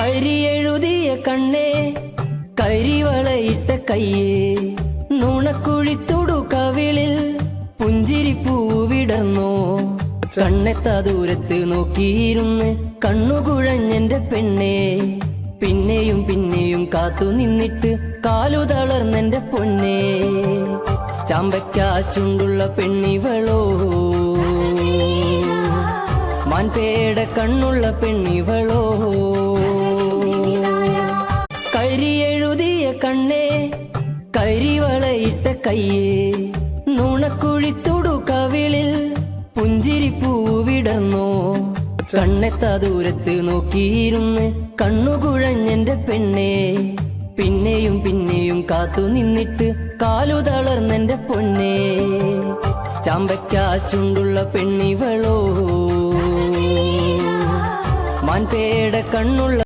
കരിയെഴുതിയ കണ്ണേ കരിവളയിട്ട കയ്യേ നുണക്കുഴിത്തുടു കവിളിൽ പുഞ്ചിരിപ്പൂവിടന്നോ കണ്ണെത്താ ദൂരത്ത് നോക്കിയിരുന്ന് കണ്ണുകുഴഞ്ഞെന്റെ പെണ്ണേ പിന്നെയും പിന്നെയും കാത്തു നിന്നിട്ട് കാലു തളർന്നെന്റെ പൊന്നേ ചാമ്പയ്ക്കാ ചുണ്ടുള്ള പെണ്ണിവളോ മാൻപേട കണ്ണുള്ള പെണ്ണിവളോ കരിയെഴുതിയ കണ്ണേ കരിവളയിട്ട കയ്യേ നുണക്കുഴിത്തുടു കവിളിൽ പുഞ്ചിരിപ്പൂവിടന്നോ കണ്ണെത്താ ദൂരത്ത് നോക്കിയിരുന്ന് കണ്ണുകുഴഞ്ഞെന്റെ പെണ്ണേ പിന്നെയും പിന്നെയും കാത്തു നിന്നിട്ട് കാലു തളർന്നെന്റെ പൊന്നേ ചാമ്പയ്ക്കാ ചുണ്ടുള്ള പെണ്ണിവളോ മാൻപേട കണ്ണുള്ള